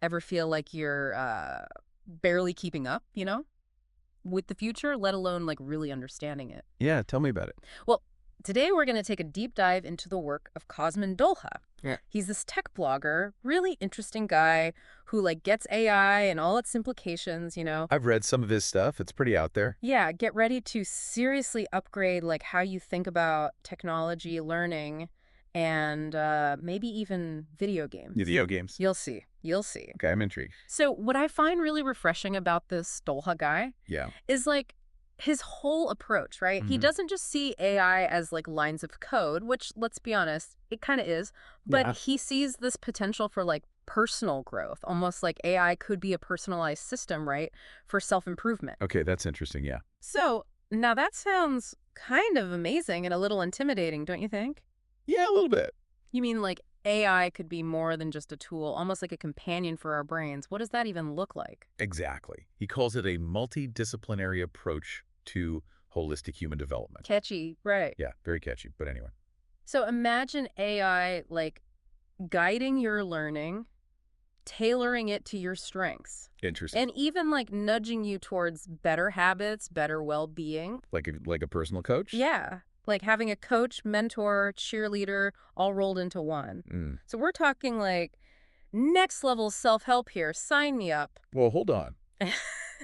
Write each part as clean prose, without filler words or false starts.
Ever feel like you're barely keeping up, with the future, let alone like really understanding it? Yeah, tell me about it. Well, today we're going to take a deep dive into the work of Cosmin Dolha. Yeah. He's this tech blogger, really interesting guy who like gets AI and all its implications. I've read some of his stuff. It's pretty out there. Yeah, get ready to seriously upgrade like how you think about technology, learning, and maybe even video games. Video games. You'll see. You'll see. Okay, I'm intrigued. So what I find really refreshing about this Dolha guy Yeah. is like his whole approach, right? He Mhm. doesn't just see AI as like lines of code, which let's be honest, it kind of is, but Yeah. he sees this potential for like personal growth, almost like AI could be a personalized system, right? For self-improvement. Okay, that's interesting. Yeah. So now that sounds kind of amazing and a little intimidating, don't you think? Yeah, a little bit. You mean like AI could be more than just a tool, almost like a companion for our brains. What does that even look like? Exactly. He calls it a multidisciplinary approach to holistic human development. Catchy, right. Yeah, very catchy. But anyway, So imagine AI like guiding your learning, tailoring it to your strengths, interesting. and even like nudging you towards better habits, better well-being. Like a personal coach? Yeah, like having a coach, mentor, cheerleader all rolled into one. Mm. So we're talking like next level self-help here. Sign me up. Well, hold on.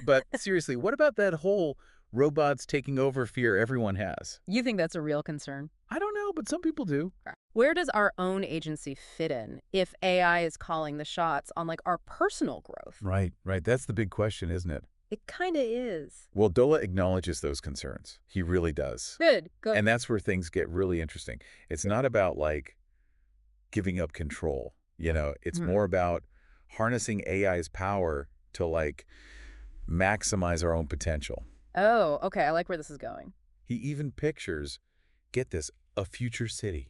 But seriously, what about that whole robots taking over fear everyone has? You think that's a real concern? I don't know, but some people do. Where does our own agency fit in if AI is calling the shots on like our personal growth? Right, right. That's the big question, isn't it? It kind of is. Well, Dola acknowledges those concerns. He really does. Good, good. And that's where things get really interesting. It's not about like giving up control, it's Hmm. more about harnessing AI's power to like maximize our own potential. Oh, okay. I like where this is going. He even pictures, get this, a future city.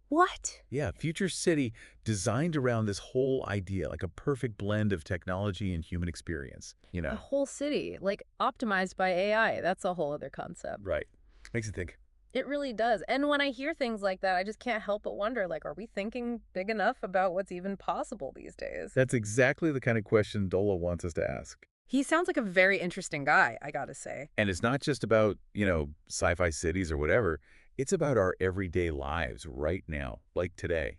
What? Yeah, future city designed around this whole idea, like a perfect blend of technology and human experience, A whole city, like optimized by AI. That's a whole other concept. Right. Makes you think. It really does. And when I hear things like that, I just can't help but wonder, like, are we thinking big enough about what's even possible these days? That's exactly the kind of question Dola wants us to ask. He sounds like a very interesting guy, I gotta say. And it's not just about, sci-fi cities or whatever. It's about our everyday lives right now, like today,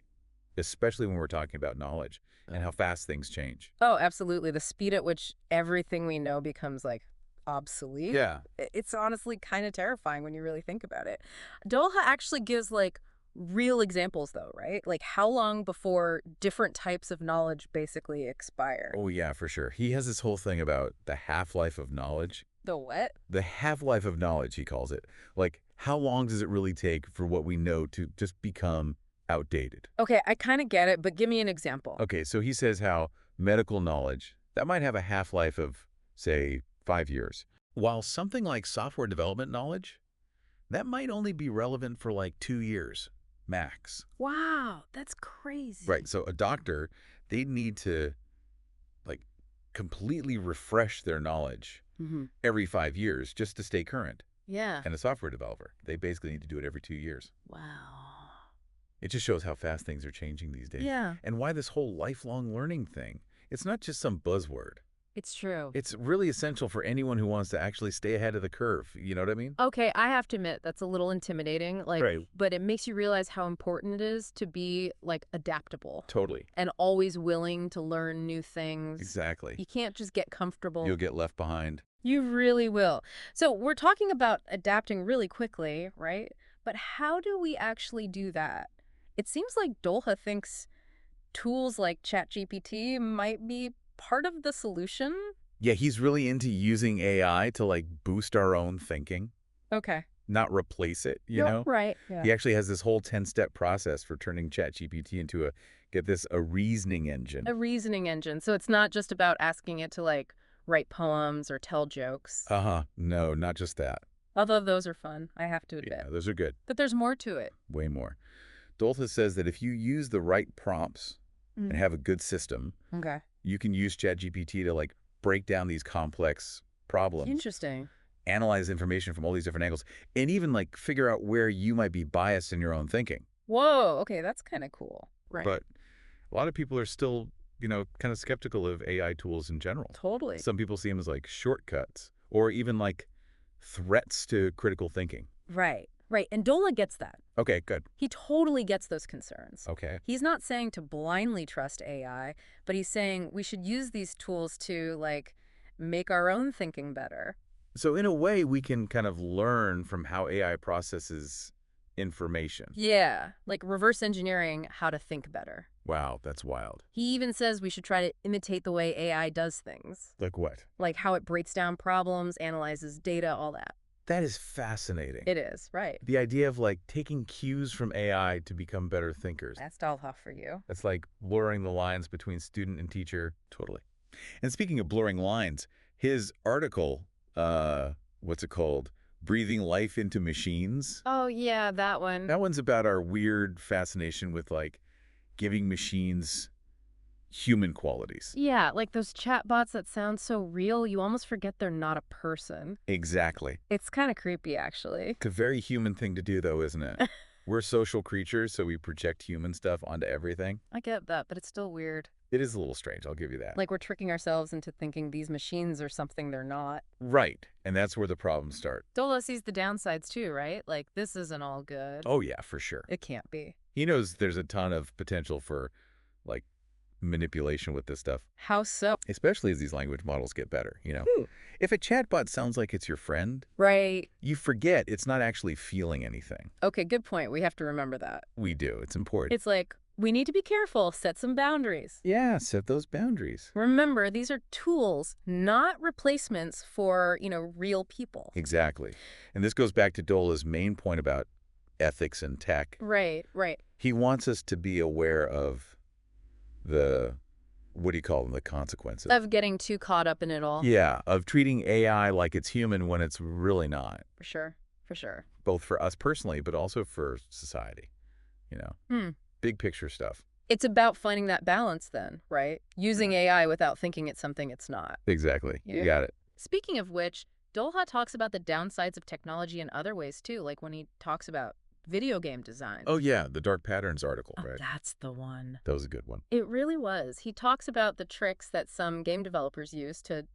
especially when we're talking about knowledge and how fast things change. Oh, absolutely. The speed at which everything we know becomes, like, obsolete. Yeah. It's honestly kind of terrifying when you really think about it. Doha actually gives, like, real examples, though, right? Like, how long before different types of knowledge basically expire? Oh, yeah, for sure. He has this whole thing about the half-life of knowledge. The what? The half-life of knowledge, he calls it. Like, how long does it really take for what we know to just become outdated? Okay, I kind of get it, but give me an example. Okay, so he says how medical knowledge, that might have a half-life of, say, 5 years. While something like software development knowledge, that might only be relevant for like 2 years, max. Wow, that's crazy. Right, so a doctor, they need to, like, completely refresh their knowledge Mm-hmm. every 5 years just to stay current. Yeah. And a software developer, they basically need to do it every 2 years. Wow. It just shows how fast things are changing these days. Yeah, And why this whole lifelong learning thing. It's not just some buzzword. it's true. It's really essential for anyone who wants to actually stay ahead of the curve. You know what I mean? Okay, I have to admit that's a little intimidating, like, Right. but it makes you realize how important it is to be like adaptable Totally. and always willing to learn new things. Exactly. You can't just get comfortable. You'll get left behind. You really will. So we're talking about adapting really quickly, right? But how do we actually do that? It seems like Dolha thinks tools like ChatGPT might be part of the solution. Yeah, he's really into using AI to like boost our own thinking, Okay. not replace it, you know? Right. Yeah. He actually has this whole 10-step process for turning ChatGPT into a reasoning engine. A reasoning engine. So it's not just about asking it to like write poems or tell jokes. Uh-huh. No, not just that. Although those are fun, I have to admit. Yeah, those are good. But there's more to it. Way more. Doltha says that if you use the right prompts and have a good system, Okay. you can use ChatGPT to like break down these complex problems, Interesting. analyze information from all these different angles, and even like figure out where you might be biased in your own thinking. Whoa. Okay, that's kind of cool. Right. But a lot of people are still kind of skeptical of AI tools in general. Totally. Some people see them as like shortcuts or even like threats to critical thinking. Right, right. And Dola gets that. Okay, good. He totally gets those concerns. Okay. He's not saying to blindly trust AI, but he's saying we should use these tools to, like, make our own thinking better. So in a way, we can kind of learn from how AI processes information. Yeah, like reverse engineering how to think better. Wow, that's wild. He even says we should try to imitate the way AI does things, Like what? like how it breaks down problems, analyzes data, all that. That is fascinating. It is, right. The idea of like taking cues from AI to become better thinkers. That's Dollhoff for you. That's like blurring the lines between student and teacher. Totally. And speaking of blurring lines, his article, what's it called? Breathing Life into Machines. Oh, yeah, that one. That one's about our weird fascination with like giving machines human qualities. Yeah, like those chatbots that sound so real, you almost forget they're not a person. Exactly. It's kind of creepy, actually. It's a very human thing to do, though, isn't it? We're social creatures, so we project human stuff onto everything. I get that, but it's still weird. It is a little strange, I'll give you that. Like we're tricking ourselves into thinking these machines are something they're not. Right. And that's where the problems start. Dola sees the downsides too, right? Like, this isn't all good. Oh, yeah, for sure. It can't be. He knows there's a ton of potential for, like, manipulation with this stuff, How so? especially as these language models get better, Hmm. If a chatbot sounds like it's your friend, Right. you forget it's not actually feeling anything. Okay, good point. We have to remember that. We do. It's important. It's like, we need to be careful, set some boundaries. Yeah, set those boundaries. Remember, these are tools, not replacements for, real people. Exactly. And this goes back to Dola's main point about ethics and tech. Right, right. He wants us to be aware of the, what do you call them, the consequences. Of getting too caught up in it all. Yeah, of treating AI like it's human when it's really not, For sure, for sure. both for us personally, but also for society, Big picture stuff. It's about finding that balance then, right? Using AI without thinking it's something it's not. Exactly. Yeah. You got it. Speaking of which, Dolha talks about the downsides of technology in other ways too, like when he talks about video game design. Oh, yeah, the Dark Patterns article, Oh, right? that's the one. That was a good one. It really was. He talks about the tricks that some game developers use to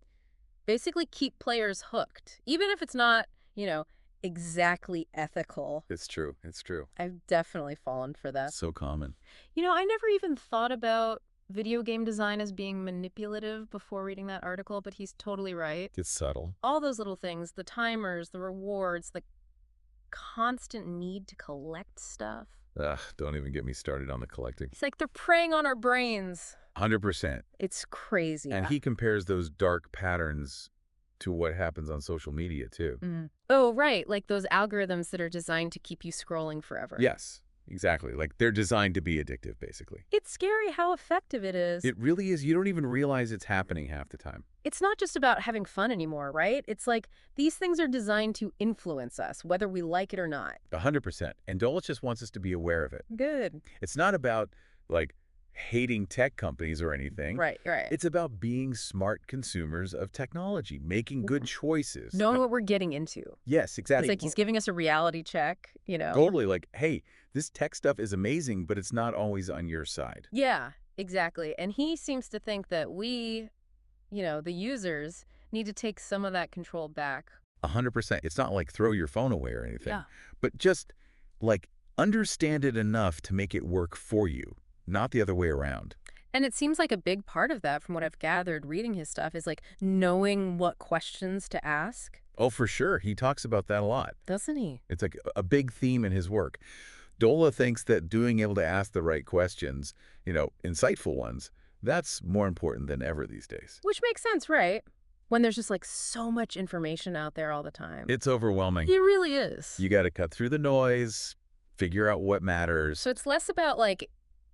basically keep players hooked, even if it's not, exactly ethical. It's true. It's true. I've definitely fallen for that. So common. I never even thought about video game design as being manipulative before reading that article, but he's totally right. It's subtle. All those little things, the timers, the rewards, the constant need to collect stuff. Ugh, don't even get me started on the collecting. It's like they're preying on our brains. 100%. It's crazy. And he compares those dark patterns to what happens on social media, too. Oh, right. Like those algorithms that are designed to keep you scrolling forever. Yes, exactly. Like they're designed to be addictive, basically. It's scary how effective it is. It really is. You don't even realize it's happening half the time. It's not just about having fun anymore, right? It's like these things are designed to influence us, whether we like it or not. 100%. And Dulles just wants us to be aware of it. Good. It's not about, like, hating tech companies or anything. Right. It's about being smart consumers of technology, making good choices. Knowing what we're getting into. Yes, exactly. It's like he's giving us a reality check, Totally. Like, hey, this tech stuff is amazing, but it's not always on your side. Yeah, exactly. And he seems to think that we, the users, need to take some of that control back. 100%. It's not like throw your phone away or anything. Yeah. But just, like, understand it enough to make it work for you, not the other way around. And it seems like a big part of that, from what I've gathered reading his stuff, is like knowing what questions to ask. Oh, for sure. He talks about that a lot. Doesn't he? It's like a big theme in his work. Dola thinks that being able to ask the right questions, insightful ones, that's more important than ever these days. Which makes sense, right? When there's just like so much information out there all the time. It's overwhelming. It really is. You got to cut through the noise, figure out what matters. So it's less about like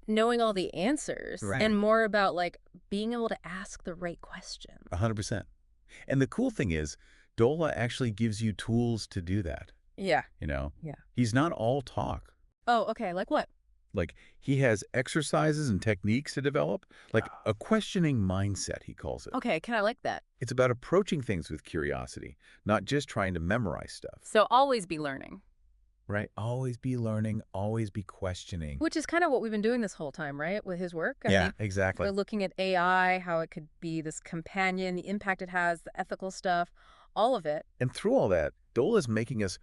knowing all the answers and more about like being able to ask the right questions. 100%. And the cool thing is, Dola actually gives you tools to do that. Yeah. Yeah. He's not all talk. Oh, okay. Like what? Like, he has exercises and techniques to develop, like a questioning mindset, he calls it. Okay, can I like that? It's about approaching things with curiosity, not just trying to memorize stuff. So always be learning. Right. Always be learning, always be questioning. Which is kind of what we've been doing this whole time, right, with his work? I Yeah, mean, exactly. we're looking at AI, how it could be this companion, the impact it has, the ethical stuff, all of it. And through all that, Dole is making us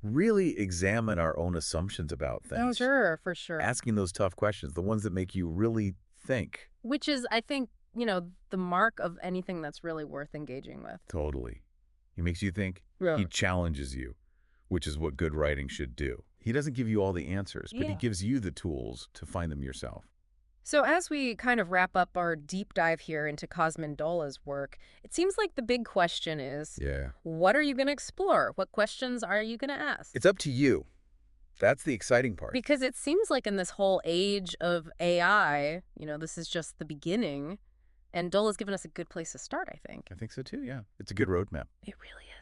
really examine our own assumptions about Oh, things, sure, for sure. asking those tough questions, the ones that make you really think. Which is, I think, the mark of anything that's really worth engaging with. Totally. He makes you think. Yeah. He challenges you, which is what good writing should do. He doesn't give you all the answers, but he Yeah. gives you the tools to find them yourself. So as we kind of wrap up our deep dive here into Cosmin Dola's work, it seems like the big question is, Yeah. what are you going to explore? What questions are you going to ask? It's up to you. That's the exciting part. Because it seems like in this whole age of AI, this is just the beginning, and Dola's given us a good place to start, I think. I think so too, yeah. It's a good roadmap. It really is.